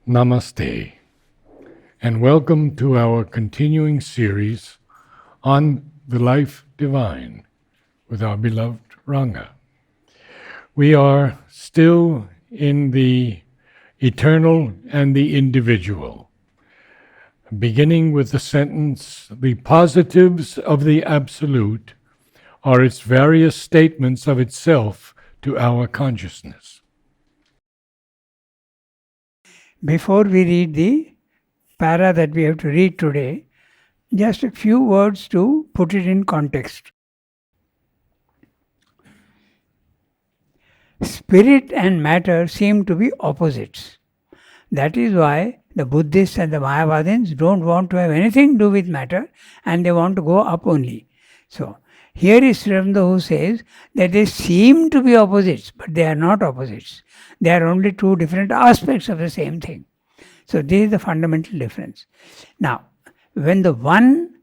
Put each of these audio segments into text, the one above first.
Namaste, and welcome to our continuing series on the life divine with our beloved Ranga. We are still in the eternal and the individual, beginning with the sentence, "The positives of the Absolute are its various statements of itself to our consciousness." Before we read the para that we have to read today, just a few words to put it in context. Spirit and matter seem to be opposites. That is why the Buddhists and the Mayavadins don't want to have anything to do with matter and they want to go up only. So, here is Sri Aurobindo who says that they seem to be opposites, but they are not opposites. They are only two different aspects of the same thing. So, this is the fundamental difference. Now, when the one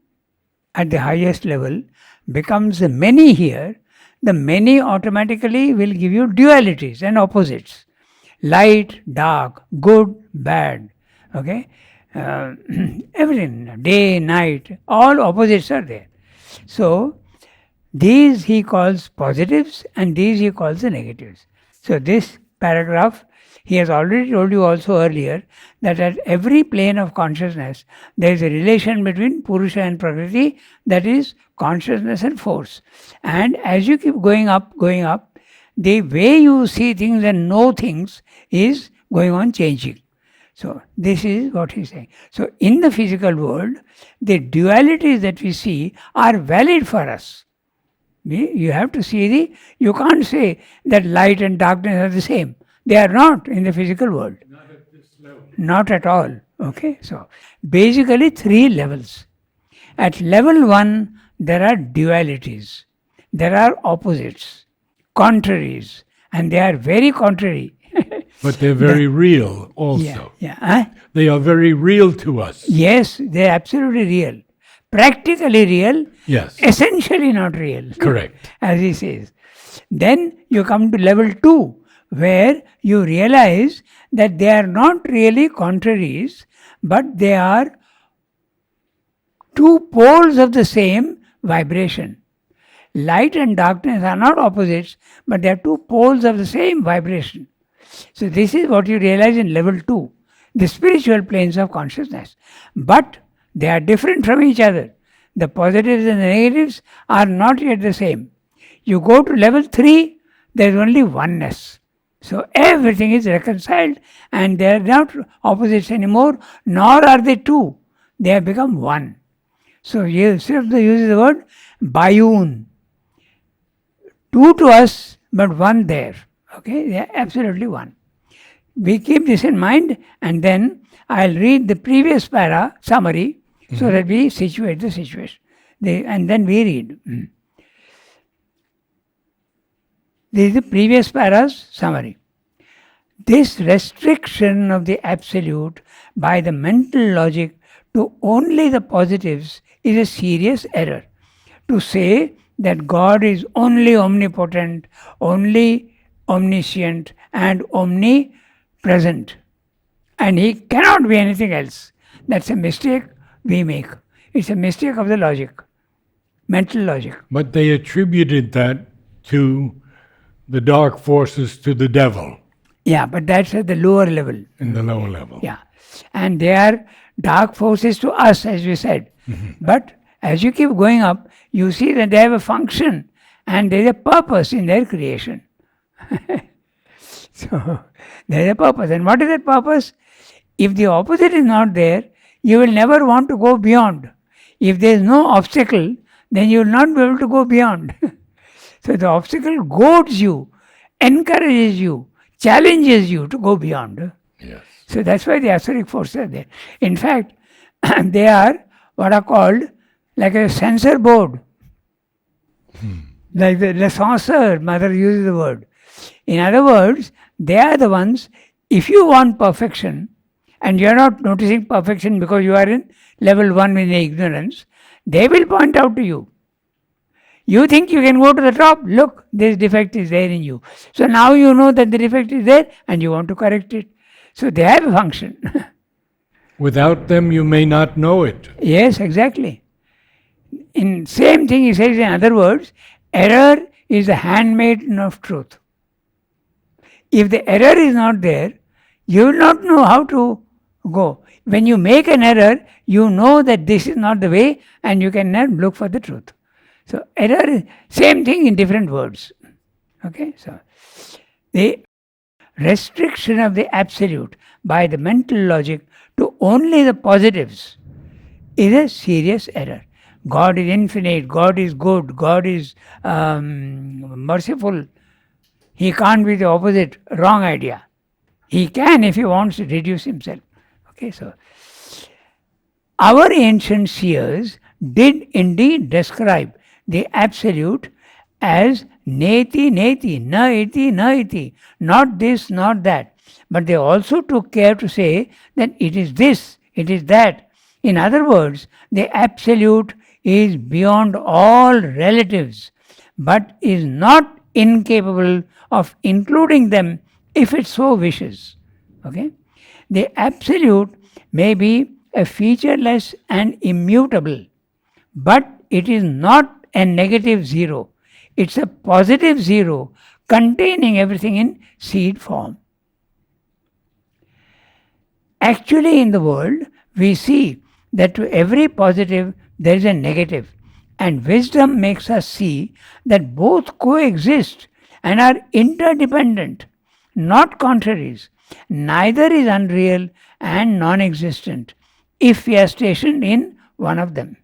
at the highest level becomes the many here, the many automatically will give you dualities and opposites. Light, dark, good, bad, okay? Everything, day, night, all opposites are there. So, these he calls positives and these he calls the negatives. So, this paragraph, he has already told you also earlier that at every plane of consciousness, there is a relation between Purusha and Prakriti, that is consciousness and force. And as you keep going up, the way you see things and know things is going on changing. So, this is what he is saying. So, in the physical world, the dualities that we see are valid for us. You have to see you can't say that light and darkness are the same. They are not in the physical world. Not at this level. Not at all. Okay, so basically 3 levels. At level 1, there are dualities. There are opposites, contraries, and they are very contrary. But they're very real also. Yeah. They are very real to us. Yes, they are absolutely real. Practically real, Yes. essentially not real. Correct. As he says. Then you come to level 2, where you realize that they are not really contraries, but they are two poles of the same vibration. Light and darkness are not opposites, but they are two poles of the same vibration. So this is what you realize in level 2, the spiritual planes of consciousness. But they are different from each other. The positives and the negatives are not yet the same. You go to level 3, there is only oneness. So everything is reconciled and they are not opposites anymore, nor are they two. They have become one. So here Sri Aurobindo uses the word bayun. Two to us, but one there. Okay, they are absolutely one. We keep this in mind and then I'll read the previous para summary so that we situate the situation. And then we read. This is the previous para's summary. This restriction of the Absolute by the mental logic to only the positives is a serious error. To say that God is only omnipotent, only omniscient, and omnipresent, and He cannot be anything else. That's a mistake we make. It's a mistake of the logic, mental logic. But they attributed that to the dark forces, to the devil. Yeah, but that's at the lower level. In the lower level. Yeah. And they are dark forces to us, as we said. But as you keep going up, you see that they have a function and there is a purpose in their creation. So, there is a purpose. And what is that purpose? If the opposite is not there, you will never want to go beyond. If there is no obstacle, then you will not be able to go beyond. So the obstacle goads you, encourages you, challenges you to go beyond. Yes. So that's why the asuric forces are there. In fact, they are what are called like a censor board. Like the censor, mother uses the word. In other words, they are the ones, if you want perfection, and you are not noticing perfection because you are in level 1 with the ignorance, they will point out to you. You think you can go to the top, look, this defect is there in you. So now you know that the defect is there and you want to correct it. So they have a function. Without them, you may not know it. Yes, exactly. In same thing he says in other words, error is the handmaiden of truth. If the error is not there, you will not know how to go. When you make an error, you know that this is not the way and you can then look for the truth. So error is same thing in different words. Okay, so the restriction of the absolute by the mental logic to only the positives is a serious error. God is infinite, God is good, God is merciful. He can't be the opposite, wrong idea. He can if he wants to reduce himself. Okay, so our ancient seers did indeed describe the absolute as neti neti, na iti na iti, not this, not that. But they also took care to say that it is this, it is that. In other words, the absolute is beyond all relatives, but is not incapable of including them if it so wishes. Okay? The absolute may be a featureless and immutable, but it is not a negative zero. It's a positive zero containing everything in seed form. Actually, in the world, we see that to every positive there is a negative, and wisdom makes us see that both coexist and are interdependent, not contraries. Neither is unreal and non existent if we are stationed in one of them.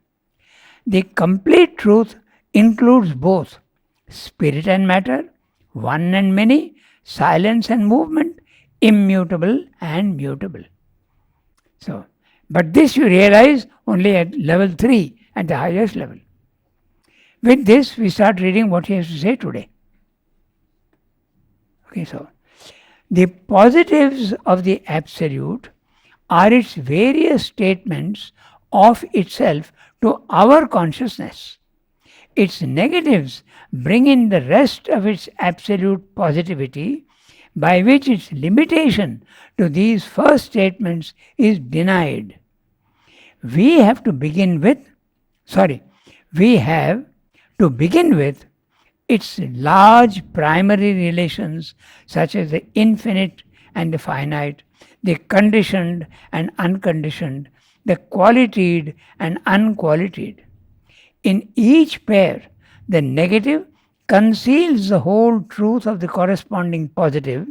The complete truth includes both spirit and matter, one and many, silence and movement, immutable and mutable. So, but this you realize only at level 3, at the highest level. With this, we start reading what he has to say today. Okay, so the positives of the Absolute are its various statements of itself to our consciousness. Its negatives bring in the rest of its absolute positivity, by which its limitation to these first statements is denied. We have to begin with its large primary relations such as the infinite and the finite, the conditioned and unconditioned, the qualitied and unqualitied. In each pair, the negative conceals the whole truth of the corresponding positive,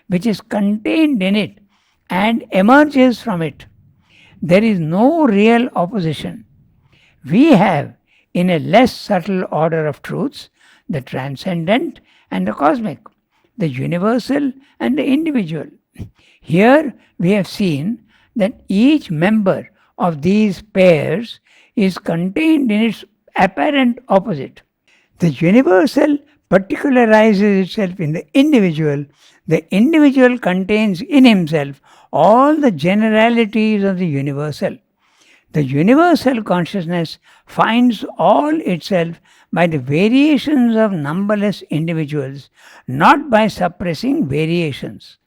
which is contained in it and emerges from it. There is no real opposition. We have, in a less subtle order of truths, the transcendent and the cosmic, the universal and the individual. Here we have seen that each member of these pairs is contained in its apparent opposite. The universal particularizes itself in the individual contains in himself all the generalities of the universal. The universal consciousness finds all itself by the variations of numberless individuals, not by suppressing variations.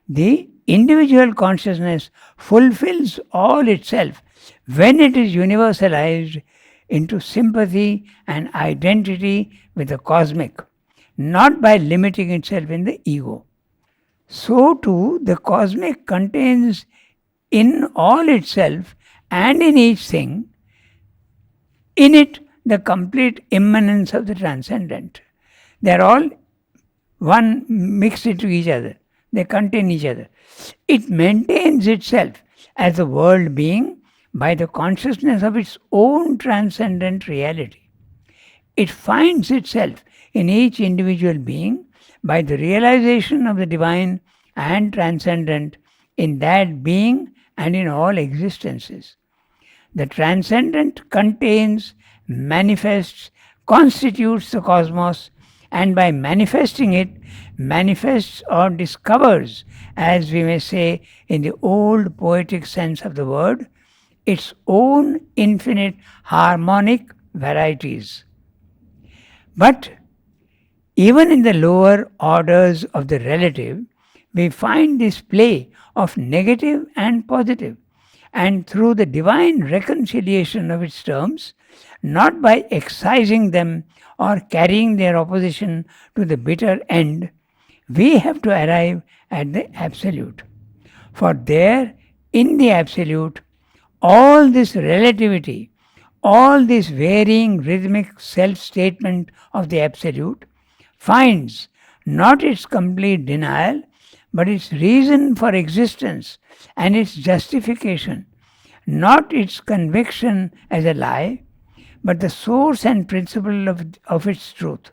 The individual consciousness fulfills all itself when it is universalized into sympathy and identity with the cosmic, not by limiting itself in the ego. So too, the cosmic contains in all itself and in each thing, in it, the complete immanence of the transcendent. They are all one mixed into each other. They contain each other. It maintains itself as a world being by the consciousness of its own transcendent reality. It finds itself in each individual being by the realization of the divine and transcendent in that being and in all existences. The transcendent contains, manifests, constitutes the cosmos, and by manifesting it, manifests or discovers, as we may say in the old poetic sense of the word, its own infinite harmonic varieties. But even in the lower orders of the relative, we find this play of negative and positive, and through the divine reconciliation of its terms, not by excising them or carrying their opposition to the bitter end, we have to arrive at the Absolute. For there, in the Absolute, all this relativity, all this varying rhythmic self-statement of the Absolute finds not its complete denial, but its reason for existence and its justification, not its conviction as a lie, but the source and principle of its truth.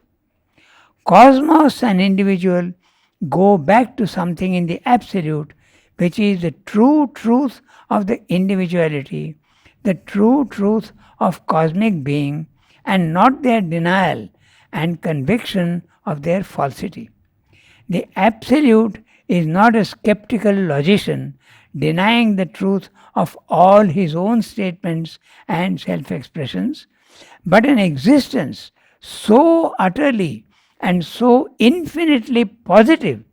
Cosmos and individual go back to something in the Absolute, which is the true truth of the individuality, the true truth of cosmic being, and not their denial and conviction of their falsity. The Absolute is not a skeptical logician denying the truth of all his own statements and self-expressions, but an existence so utterly and so infinitely positive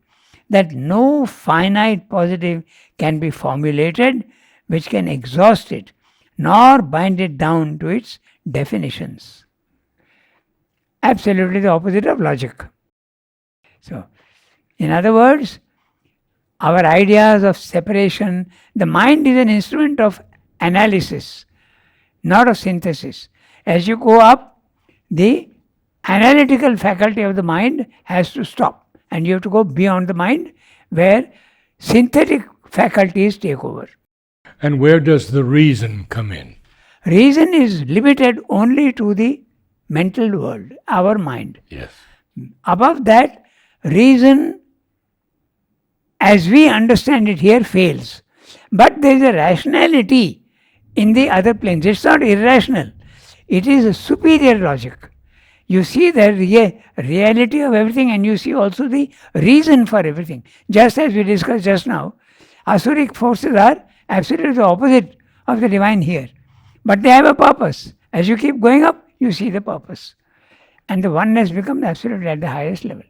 that no finite positive can be formulated which can exhaust it, nor bind it down to its definitions. Absolutely the opposite of logic. So, in other words, our ideas of separation, the mind is an instrument of analysis, not of synthesis. As you go up, the analytical faculty of the mind has to stop, and you have to go beyond the mind where synthetic faculties take over. And where does the reason come in? Reason is limited only to the mental world, our mind. Yes. Above that, reason as we understand it here fails. But there is a rationality in the other planes. It's not irrational. It is a superior logic. You see the reality of everything, and you see also the reason for everything. Just as we discussed just now, Asuric forces are absolutely the opposite of the divine here. But they have a purpose. As you keep going up, you see the purpose. And the oneness becomes absolutely at the highest level.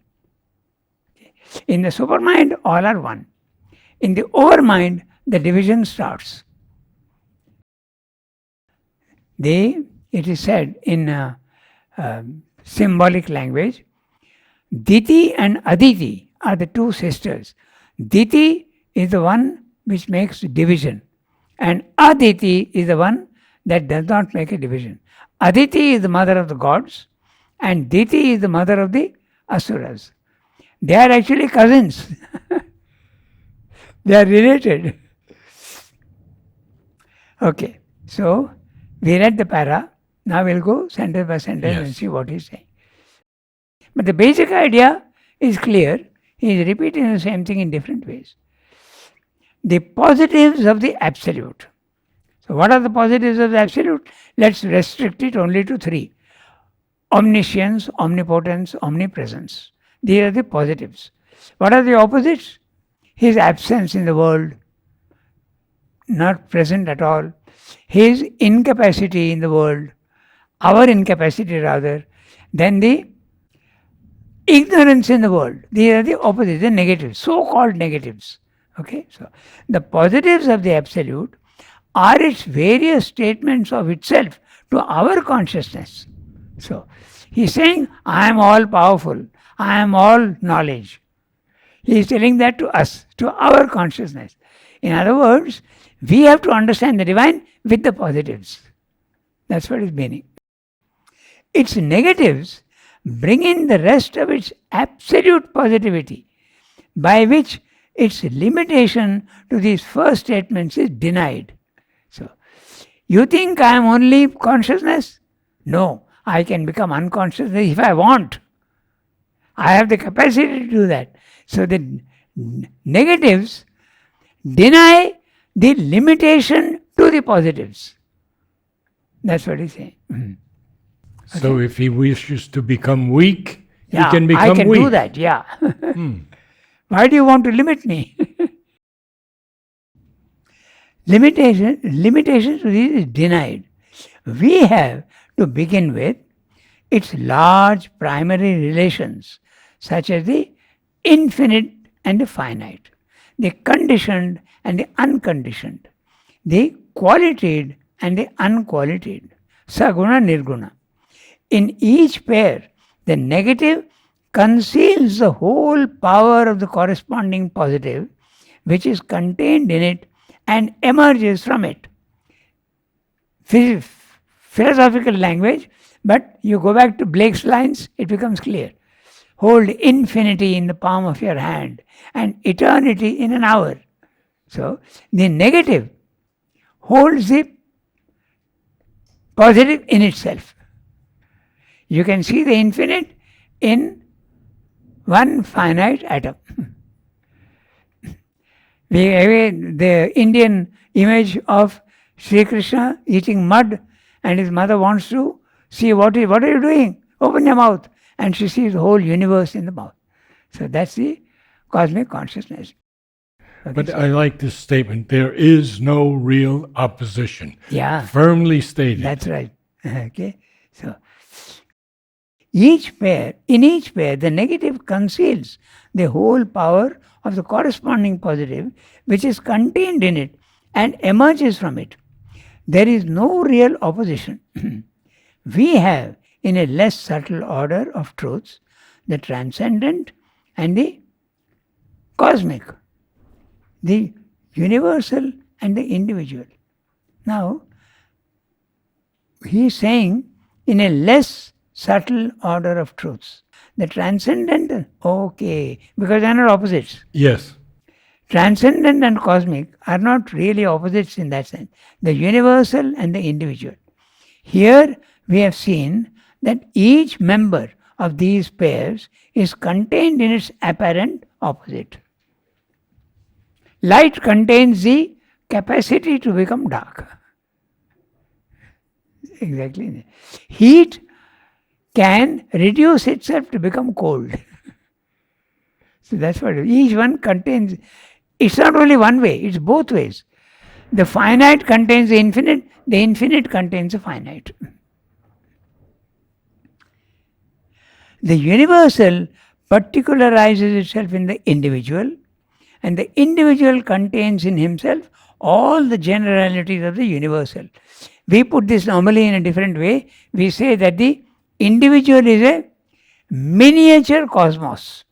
In the supermind, all are one. In the overmind, the division starts. It is said in symbolic language, Diti and Aditi are the two sisters. Diti is the one which makes division, and Aditi is the one that does not make a division. Aditi is the mother of the gods, and Diti is the mother of the asuras. They are actually cousins. They are related. Okay, so we read the para. Now we'll go sentence by sentence and see what he's saying. But the basic idea is clear. He is repeating the same thing in different ways. The positives of the Absolute. So what are the positives of the Absolute? Let's restrict it only to three. Omniscience, omnipotence, omnipresence. These are the positives. What are the opposites? His absence in the world, not present at all. His incapacity in the world, our incapacity rather. Then the ignorance in the world. These are the opposites, the negatives, so-called negatives. Okay, so the positives of the Absolute are its various statements of itself to our consciousness. So he's saying, I am all powerful, I am all knowledge. He is telling that to us, to our consciousness. In other words, we have to understand the divine with the positives. That's what is meaning. Its negatives bring in the rest of its absolute positivity, by which its limitation to these first statements is denied. So, you think I am only consciousness? No, I can become unconscious if I want. I have the capacity to do that. So the negatives deny the limitation to the positives. That's what he's saying. Okay. So if he wishes to become weak, he can become I can weak. do that, yeah. Why do you want to limit me? Limitation to this is denied. We have to begin with its large primary relations, such as the infinite and the finite, the conditioned and the unconditioned, the qualitated and the unqualitated, saguna, nirguna. In each pair, the negative conceals the whole power of the corresponding positive, which is contained in it and emerges from it. Philosophical language, but you go back to Blake's lines, it becomes clear. Hold infinity in the palm of your hand and eternity in an hour. So, the negative holds the positive in itself. You can see the infinite in one finite atom. The Indian image of Sri Krishna eating mud, and his mother wants to see what are you doing? Open your mouth. And she sees the whole universe in the mouth. So that's the cosmic consciousness. Okay, But I like this statement. There is no real opposition. yeah, Firmly stated. that's right. Okay, so in each pair, the negative conceals the whole power of the corresponding positive, which is contained in it and emerges from it. There is no real opposition. We have, in a less subtle order of truths, the transcendent and the cosmic, the universal and the individual. Now, he is saying in a less subtle order of truths. The transcendent, okay, because they are not opposites. Yes. Transcendent and cosmic are not really opposites in that sense. The universal and the individual. Here we have seen that each member of these pairs is contained in its apparent opposite. Light contains the capacity to become dark. Exactly. Heat can reduce itself to become cold. So that's what each one contains. It's not only one way, it's both ways. The finite contains the infinite contains the finite. The universal particularizes itself in the individual, and the individual contains in himself all the generalities of the universal. We put this normally in a different way. We say that the individual is a miniature cosmos.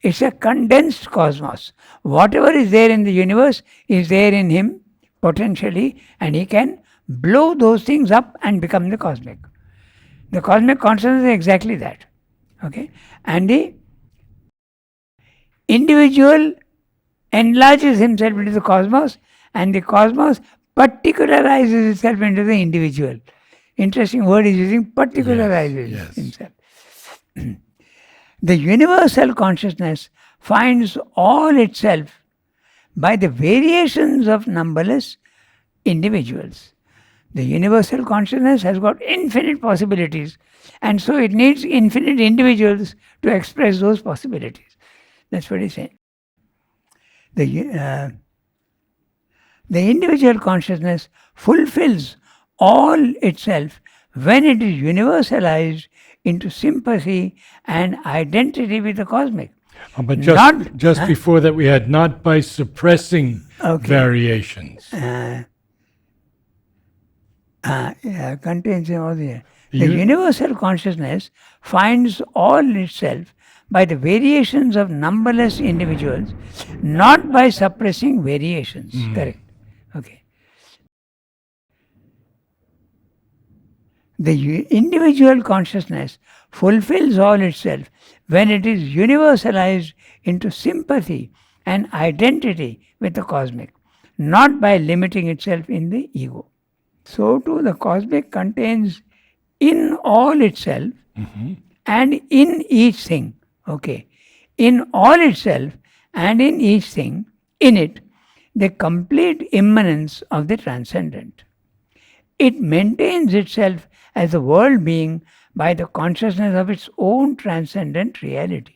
It's a condensed cosmos. Whatever is there in the universe is there in him potentially, and he can blow those things up and become the cosmic. The cosmic consciousness is exactly that. Okay? And the individual enlarges himself into the cosmos, and the cosmos particularizes itself into the individual. Interesting word is using, particularizes himself. The universal consciousness finds all itself by the variations of numberless individuals. The universal consciousness has got infinite possibilities, and so it needs infinite individuals to express those possibilities. That's what he's saying. The individual consciousness fulfills all itself when it is universalized into sympathy and identity with the cosmic. But just before that, we had not by suppressing variations. Contains all the universal consciousness finds all itself by the variations of numberless individuals, not by suppressing variations. Correct. Okay. The individual consciousness fulfills all itself when it is universalized into sympathy and identity with the cosmic, not by limiting itself in the ego. So too the cosmic contains in all itself and in each thing. Okay. In all itself and in each thing, in it, the complete immanence of the transcendent. It maintains itself as a world being by the consciousness of its own transcendent reality.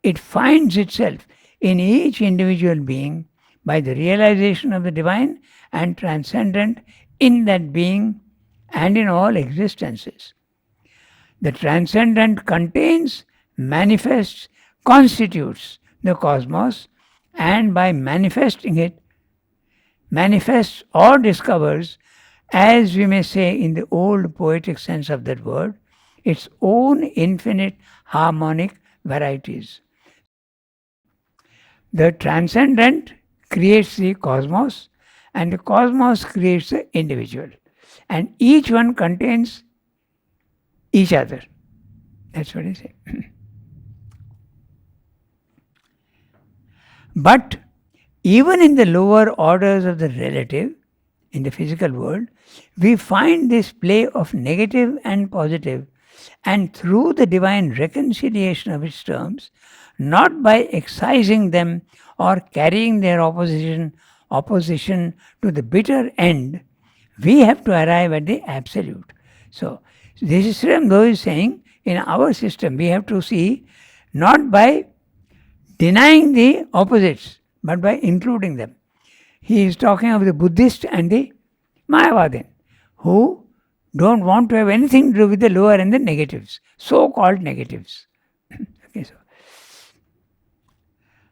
It finds itself in each individual being by the realization of the divine and transcendent in that being and in all existences. The transcendent contains, manifests, constitutes the cosmos, and by manifesting it, manifests or discovers, as we may say in the old poetic sense of that word, its own infinite harmonic varieties. The transcendent creates the cosmos, and the cosmos creates the individual. And each one contains each other. That's what I say. But even in the lower orders of the relative, in the physical world, we find this play of negative and positive, and through the divine reconciliation of its terms, not by excising them or carrying their opposition to the bitter end, we have to arrive at the absolute. So, this is Sri Aurobindo is saying, in our system, we have to see not by denying the opposites, but by including them. He is talking of the Buddhist and the Mayavadin, who don't want to have anything to do with the lower and the negatives, so-called negatives. Okay, so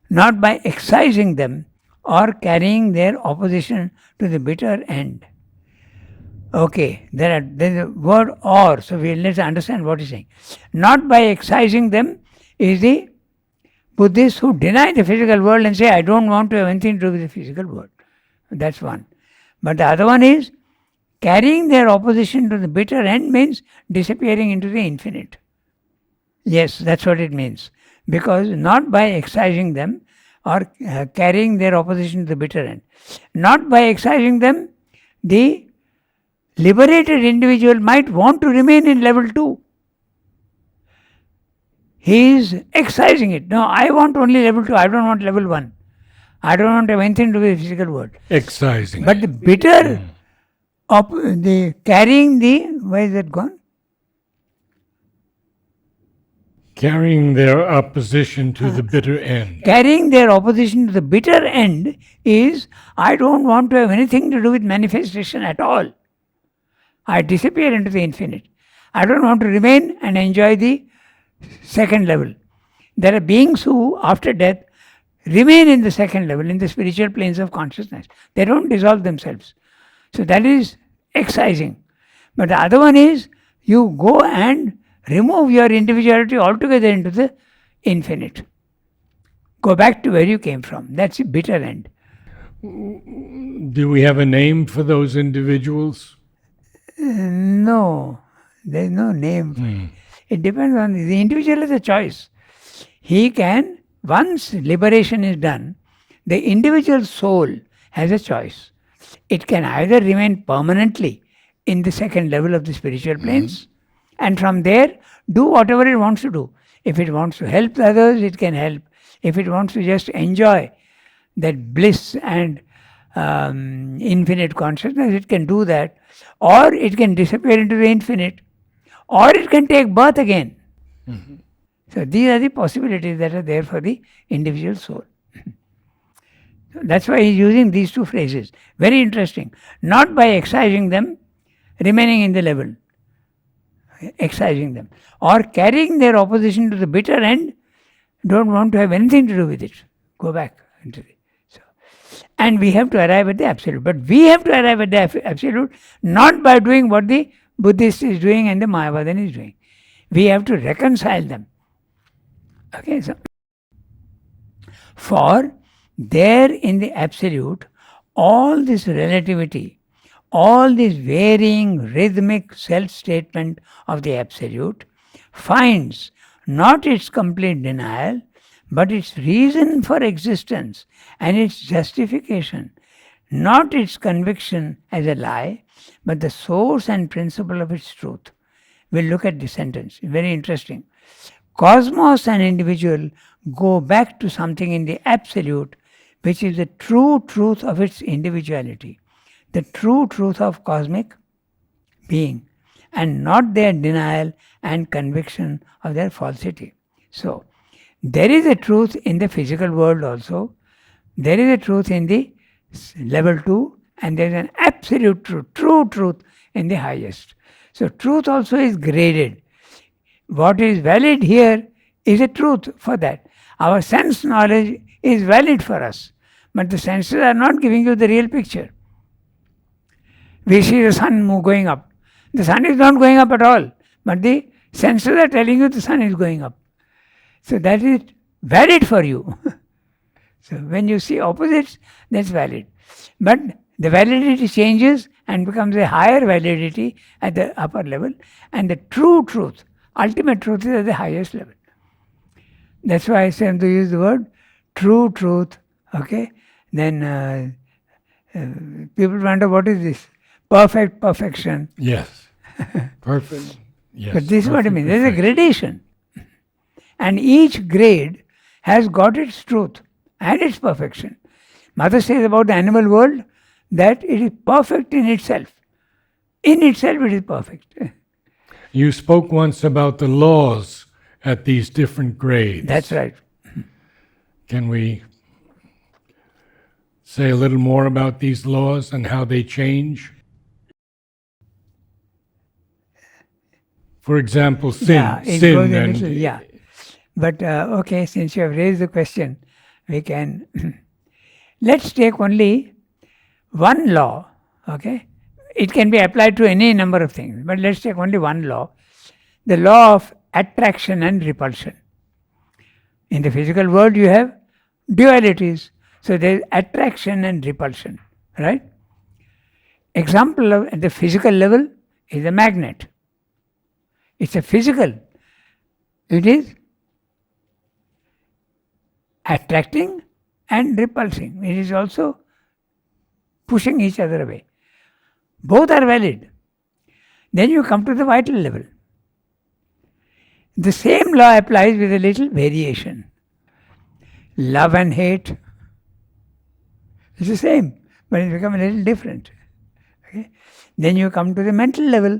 not by excising them or carrying their opposition to the bitter end. Okay, there's a word or, so let's understand what he's saying. Not by excising them is the Buddhists who deny the physical world and say, I don't want to have anything to do with the physical world. That's one. But the other one is, carrying their opposition to the bitter end means disappearing into the infinite. Yes, that's what it means. Because not by excising them or carrying their opposition to the bitter end. Not by excising them, the liberated individual might want to remain in level 2. He is excising it. No, I want only level 2. I don't want level 1. I don't want to have anything to do with the physical world. Excising. But the bitter, the carrying the, where is that gone? Carrying their opposition to the bitter end. Carrying their opposition to the bitter end is, I don't want to have anything to do with manifestation at all. I disappear into the infinite. I don't want to remain and enjoy the second level. There are beings who, after death, remain in the second level, in the spiritual planes of consciousness. They don't dissolve themselves. So that is excising. But the other one is, you go and remove your individuality altogether into the infinite. Go back to where you came from. That's the bitter end. Do we have a name for those individuals? No, there's no name. It depends on the individual has a choice. He can, once liberation is done, the individual soul has a choice. It can either remain permanently in the second level of the spiritual planes, and from there do whatever it wants to do. If it wants to help others, it can help. If it wants to just enjoy that bliss and infinite consciousness, it can do that. Or it can disappear into the infinite. Or it can take birth again. So these are the possibilities that are there for the individual soul. That's why he's using these two phrases. Very interesting. Not by excising them, remaining in the level. Excising them. Or carrying their opposition to the bitter end, don't want to have anything to do with it. Go back into the. And we have to arrive at the absolute. But we have to arrive at the absolute not by doing what the Buddhist is doing and the Mayavadan is doing. We have to reconcile them. Okay, so for there in the absolute, all this relativity, all this varying rhythmic self-statement of the absolute finds not its complete denial, but its reason for existence and its justification, not its conviction as a lie, but the source and principle of its truth. We'll look at this sentence. Very interesting. Cosmos and individual go back to something in the absolute, which is the true truth of its individuality, the true truth of cosmic being, and not their denial and conviction of their falsity. So, there is a truth in the physical world also. There is a truth in the level 2, and there is an absolute truth, true truth in the highest. So truth also is graded. What is valid here is a truth for that. Our sense knowledge is valid for us, but the senses are not giving you the real picture. We see the sun going up. The sun is not going up at all, but the senses are telling you the sun is going up. So that is valid for you. So when you see opposites, that's valid. But the validity changes and becomes a higher validity at the upper level, and the true truth, ultimate truth, is at the highest level. That's why I say to use the word true truth. Okay, then people wonder what is this perfection. Yes. Perfect. Yes. But this is what I mean. perfect There's a perfection. gradation, and each grade has got its truth and its perfection. Mother says about the animal world that it is perfect in itself. In itself, it is perfect. You spoke once about the laws at these different grades. That's right. Can we say a little more about these laws and how they change? For example, sin. Yeah, it sin goes a and little, yeah. But okay, since you have raised the question, we can let's take only one law. Okay, it can be applied to any number of things, but let's take only one law: the law of attraction and repulsion. In the physical world, you have dualities. So there is attraction and repulsion, right? Example of at the physical level is a magnet. It's a physical. It is attracting and repulsing. It is also pushing each other away. Both are valid. Then you come to the vital level. The same law applies with a little variation. Love and hate is the same, but it becomes a little different. Okay? Then you come to the mental level.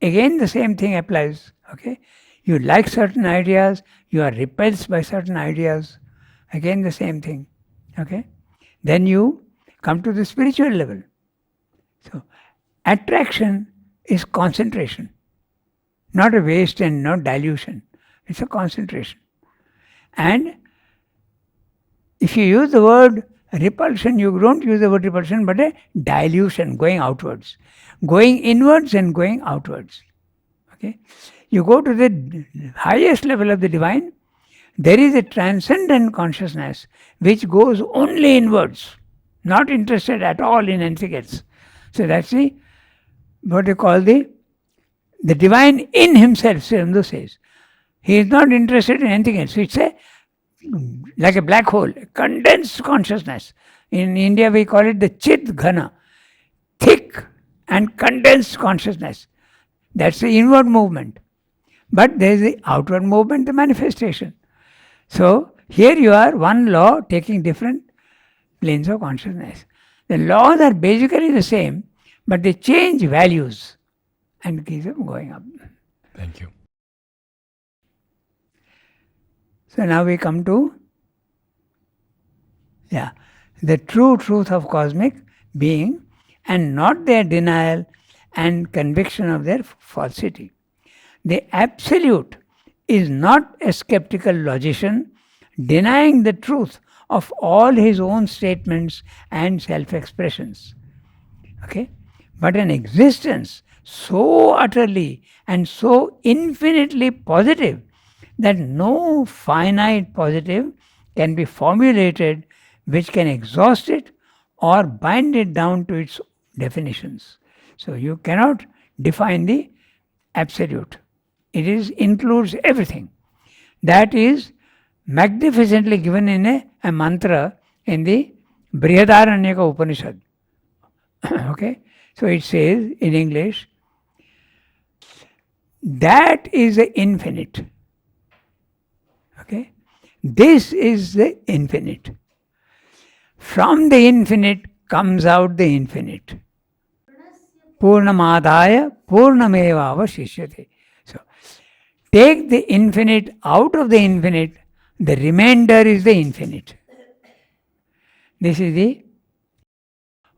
Again, the same thing applies. Okay? You like certain ideas, you are repulsed by certain ideas. Again, the same thing. Okay? Then you come to the spiritual level. So, attraction is concentration, not a waste and not dilution. It's a concentration. And if you use the word repulsion, you don't use the word repulsion, but a dilution, going outwards, going inwards and going outwards. Okay, you go to the highest level of the divine. There is a transcendent consciousness which goes only inwards, not interested at all in anything else. So that's the what they call the divine in himself. Sri Aurobindo says he is not interested in anything else. It's like a black hole, a condensed consciousness. In India, we call it the Chit Ghana, thick and condensed consciousness. That's the inward movement. But there is the outward movement, the manifestation. So here you are, one law taking different planes of consciousness. The laws are basically the same, but they change values and keep them going up. Thank you. So now we come to the true truth of cosmic being and not their denial and conviction of their falsity. The Absolute is not a skeptical logician denying the truth of all his own statements and self-expressions. Okay? But an existence so utterly and so infinitely positive that no finite positive can be formulated which can exhaust it or bind it down to its definitions. So you cannot define the Absolute. It includes everything. That is magnificently given in a mantra in the Brihadaranyaka Upanishad. Okay? So it says in English, that is the infinite. Okay? This is the infinite. From the infinite comes out the infinite. Purnamadaya Purnameva Avashishyate. So, take the infinite out of the infinite, the remainder is the infinite. This is the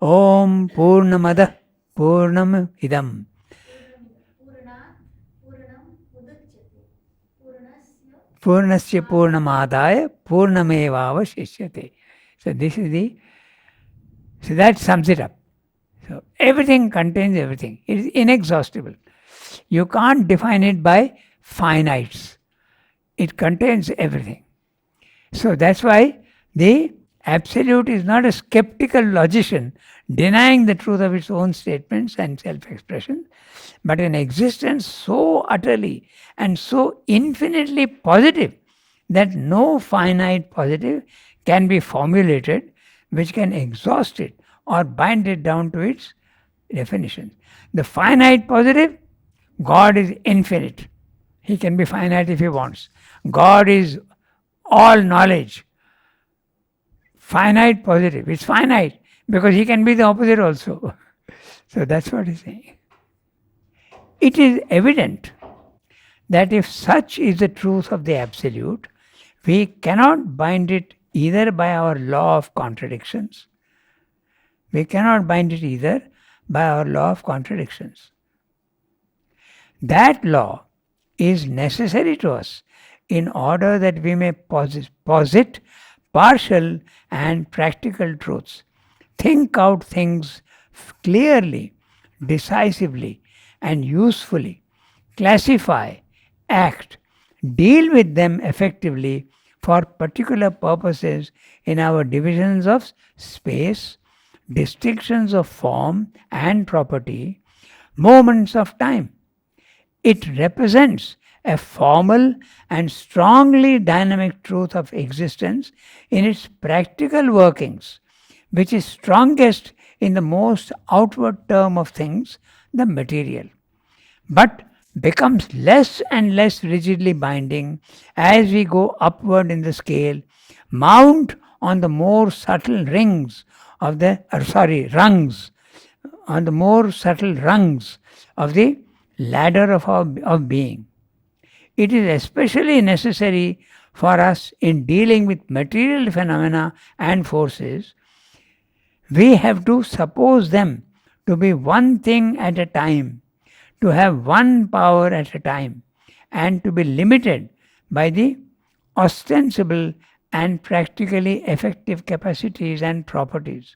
Om Purnamada Purnam Idam. Purnasya Purnamadaya Purnamevavashishyate. So so that sums it up. So everything contains everything. It is inexhaustible. You can't define it by finites. It contains everything. So that's why the Absolute is not a skeptical logician denying the truth of its own statements and self-expression, but an existence so utterly and so infinitely positive that no finite positive can be formulated which can exhaust it or bind it down to its definition. The finite positive, God is infinite. He can be finite if he wants. God is all knowledge. Finite positive. It's finite because he can be the opposite also. So that's what he's saying. It is evident that if such is the truth of the Absolute, we cannot bind it either by our law of contradictions. We cannot bind it either by our law of contradictions. That law is necessary to us in order that we may posit partial and practical truths, think out things clearly, decisively, and usefully, classify, act, deal with them effectively for particular purposes in our divisions of space, distinctions of form and property, moments of time. It represents a formal and strongly dynamic truth of existence in its practical workings, which is strongest in the most outward term of things, the material, but becomes less and less rigidly binding as we go upward in the scale, mount on the more subtle rungs, on the more subtle rungs of the ladder of being. It is especially necessary for us in dealing with material phenomena and forces. We have to suppose them to be one thing at a time, to have one power at a time, and to be limited by the ostensible and practically effective capacities and properties.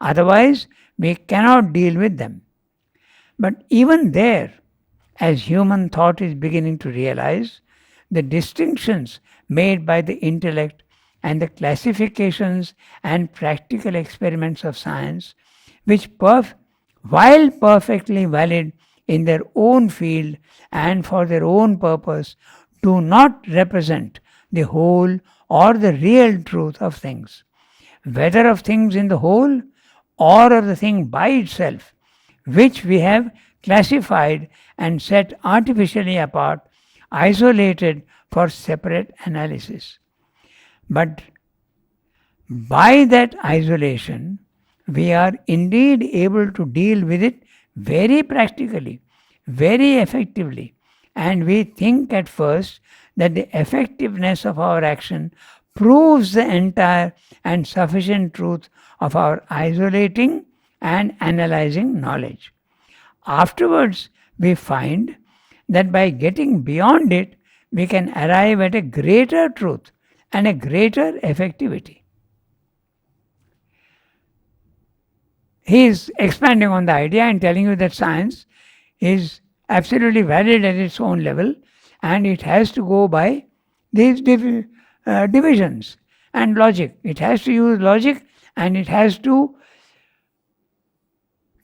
Otherwise, we cannot deal with them. But even there, as human thought is beginning to realize, the distinctions made by the intellect and the classifications and practical experiments of science, which while perfectly valid in their own field and for their own purpose, do not represent the whole or the real truth of things, whether of things in the whole or of the thing by itself, which we have classified and set artificially apart, isolated for separate analysis. But by that isolation, we are indeed able to deal with it very practically, very effectively, and we think at first that the effectiveness of our action proves the entire and sufficient truth of our isolating and analyzing knowledge. Afterwards, we find that by getting beyond it, we can arrive at a greater truth and a greater effectivity. He is expanding on the idea and telling you that science is absolutely valid at its own level and it has to go by these divisions and logic. It has to use logic and it has to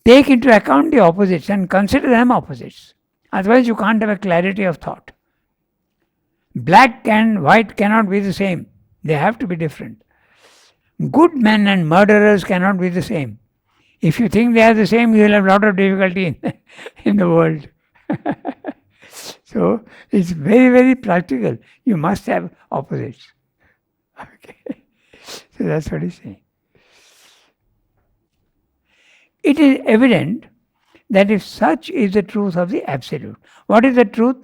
take into account the opposites and consider them opposites. Otherwise, you can't have a clarity of thought. Black and white cannot be the same. They have to be different. Good men and murderers cannot be the same. If you think they are the same, you will have a lot of difficulty in the world. So, it's very, very practical. You must have opposites. Okay. So, that's what he's saying. It is evident that if such is the truth of the Absolute, what is the truth?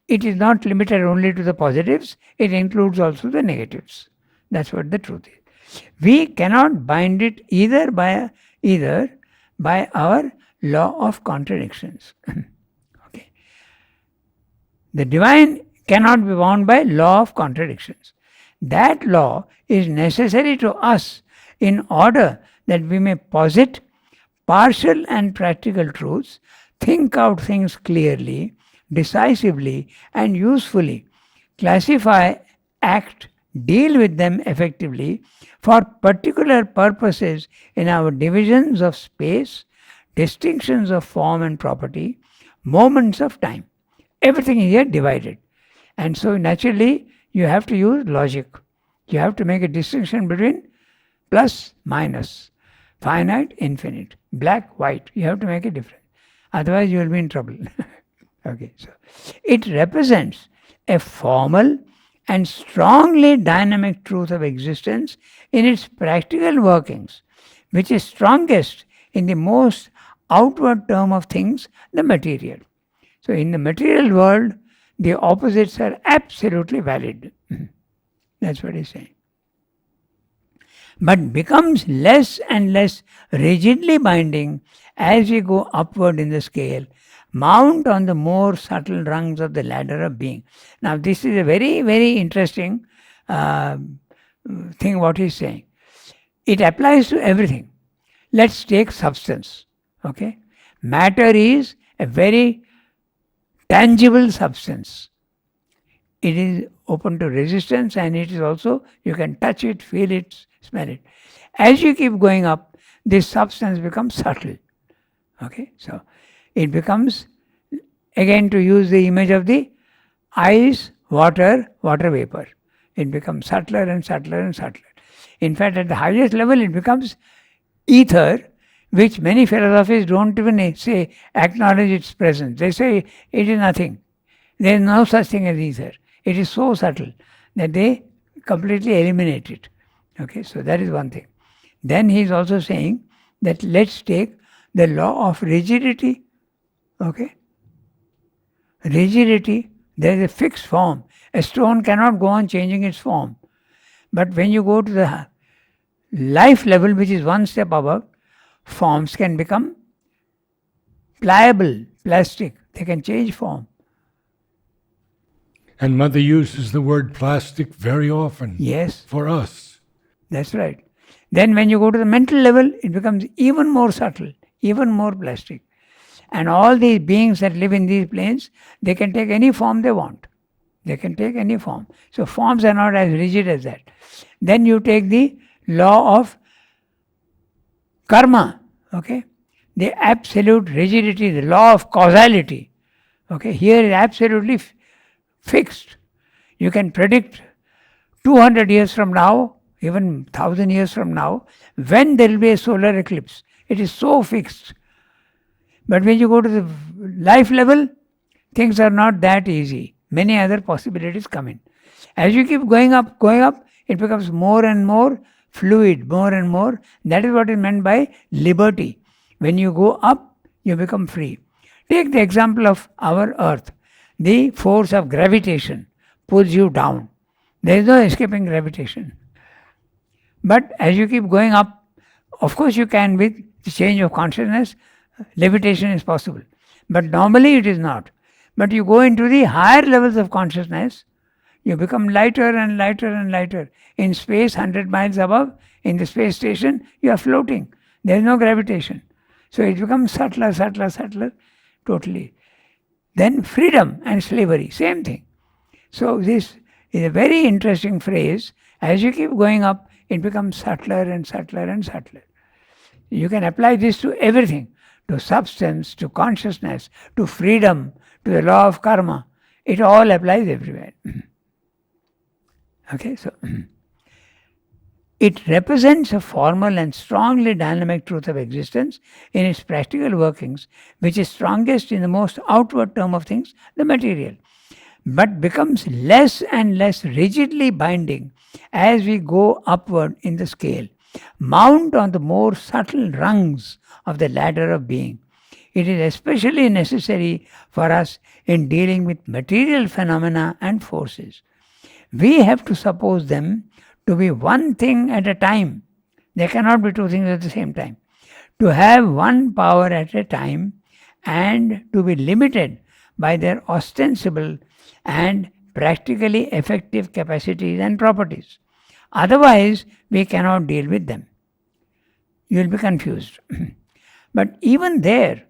It is not limited only to the positives, it includes also the negatives. That's what the truth is. We cannot bind it either by our law of contradictions. Okay. The divine cannot be bound by law of contradictions. That law is necessary to us in order that we may posit partial and practical truths, think out things clearly, decisively, and usefully, classify, act, deal with them effectively for particular purposes in our divisions of space, distinctions of form and property, moments of time. Everything is here divided. And so naturally, you have to use logic. You have to make a distinction between plus, minus, finite, infinite, black, white. You have to make a difference. Otherwise, you will be in trouble. Okay, so it represents a formal and strongly dynamic truth of existence in its practical workings, which is strongest in the most outward term of things, the material. So, in the material world, the opposites are absolutely valid. That's what he's saying. But becomes less and less rigidly binding as we go upward in the scale, mount on the more subtle rungs of the ladder of being. Now, this is a very, very interesting thing what he's saying. It applies to everything. Let's take substance. Okay, matter is a very tangible substance. It is open to resistance, and it is also, you can touch it, feel it, smell it. As you keep going up, this substance becomes subtle. Okay, so it becomes, again to use the image of the ice, water vapor. It becomes subtler and subtler and subtler. In fact, at the highest level, it becomes ether, which many philosophies don't even acknowledge its presence. They say it is nothing. There is no such thing as ether. It is so subtle that they completely eliminate it. Okay, so that is one thing. Then he is also saying that let's take the law of rigidity. Okay, rigidity, there is a fixed form. A stone cannot go on changing its form. But when you go to the life level, which is one step above, forms can become pliable, plastic. They can change form. And Mother uses the word plastic very often. Yes. For us. That's right. Then when you go to the mental level, it becomes even more subtle, even more plastic. And all these beings that live in these planes, they can take any form they want. They can take any form. So forms are not as rigid as that. Then you take the law of karma, okay? The absolute rigidity, the law of causality. Okay, here is absolutely fixed. You can predict 200 years from now, even 1000 years from now, when there will be a solar eclipse. It is so fixed. But when you go to the life level, things are not that easy. Many other possibilities come in. As you keep going up, it becomes more and more fluid, more and more. That is what is meant by liberty. When you go up, you become free. Take the example of our earth. The force of gravitation pulls you down. There is no escaping gravitation. But as you keep going up, of course you can, with the change of consciousness, levitation is possible. But normally it is not. But you go into the higher levels of consciousness, you become lighter and lighter and lighter. In space, 100 miles above, in the space station, you are floating. There is no gravitation. So it becomes subtler, subtler, subtler, totally. Then freedom and slavery, same thing. So this is a very interesting phrase. As you keep going up, it becomes subtler and subtler and subtler. You can apply this to everything, to substance, to consciousness, to freedom, to the law of karma. It all applies everywhere. Okay, so it represents a formal and strongly dynamic truth of existence in its practical workings, which is strongest in the most outward term of things, the material, but becomes less and less rigidly binding as we go upward in the scale, mount on the more subtle rungs of the ladder of being. It is especially necessary for us in dealing with material phenomena and forces. We have to suppose them to be one thing at a time. There cannot be two things at the same time. To have one power at a time and to be limited by their ostensible and practically effective capacities and properties. Otherwise, we cannot deal with them. You will be confused. But even there,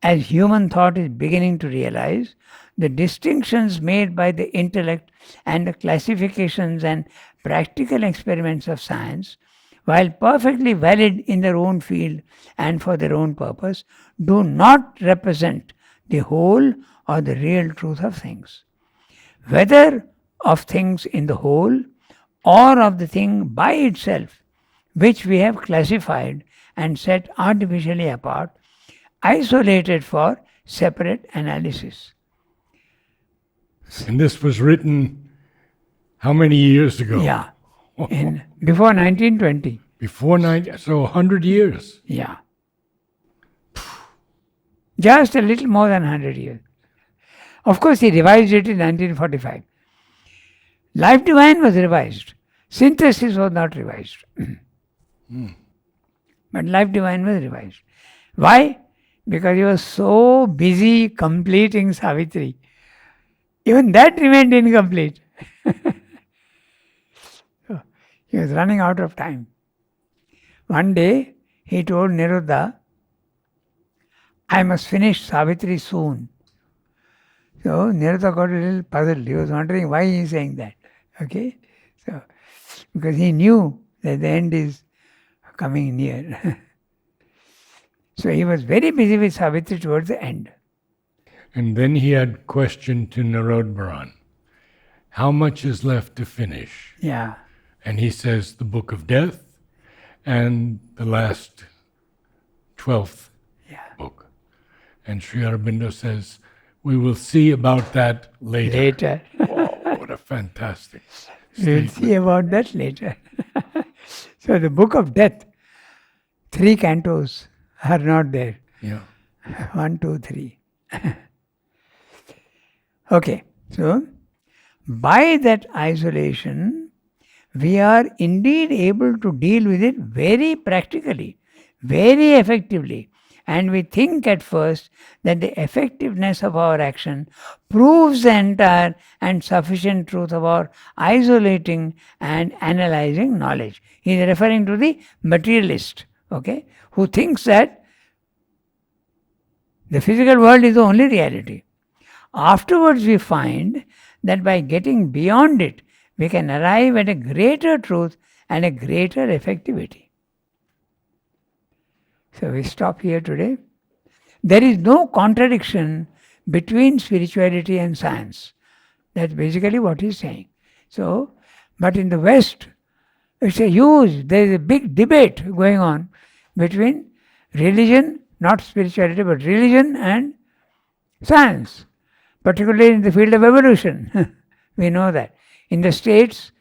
as human thought is beginning to realize, the distinctions made by the intellect and the classifications and practical experiments of science, while perfectly valid in their own field and for their own purpose, do not represent the whole or the real truth of things. Whether of things in the whole or of the thing by itself, which we have classified and set artificially apart, isolated for separate analysis. And this was written how many years ago? Yeah, before 1920. Before 90, so 100 years. Yeah. Just a little more than 100 years. Of course, he revised it in 1945. Life Divine was revised. Synthesis was not revised. But Life Divine was revised. Why? Because he was so busy completing Savitri. Even that remained incomplete. So, he was running out of time. One day, he told Niruddha, I must finish Savitri soon. So Niruddha got a little puzzled. He was wondering why he is saying that. Okay? So, because he knew that the end is coming near. So he was very busy with Savitri towards the end. And then he had question to Narad, how much is left to finish? Yeah. And he says the Book of Death and the last 12th book. And Sri Aurobindo says, we will see about that later. Later. Whoa, what a fantastic We'll see about that later. So the Book of Death, 3 cantos are not there. Yeah. 1, 2, 3. Okay, so by that isolation, we are indeed able to deal with it very practically, very effectively. And we think at first that the effectiveness of our action proves the entire and sufficient truth of our isolating and analyzing knowledge. He is referring to the materialist, okay, who thinks that the physical world is the only reality. Afterwards, we find that by getting beyond it, we can arrive at a greater truth and a greater effectivity. So we stop here today. There is no contradiction between spirituality and science. That's basically what he's saying. So, but in the West, it's a huge, there is a big debate going on between religion, not spirituality, but religion and science, particularly in the field of evolution. We know that. In the States,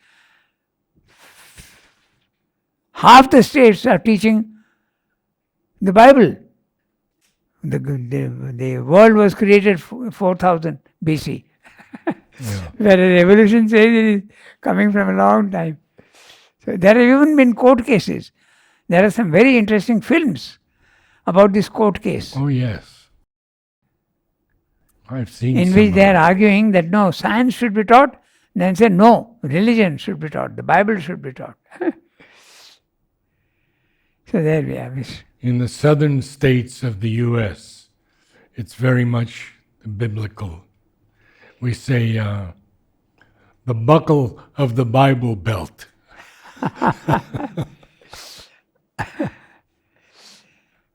half the states are teaching the Bible. The world was created 4000 BC. Whereas evolution says it is coming from a long time. So there have even been court cases. There are some very interesting films about this court case. Oh, yes. I've seen in some which of they are them. arguing that no, science should be taught. Then say no, religion should be taught. The Bible should be taught. So there we have it. In the southern states of the U.S., it's very much biblical. We say the buckle of the Bible belt.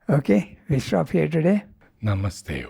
Okay, we stop here today. Namaste.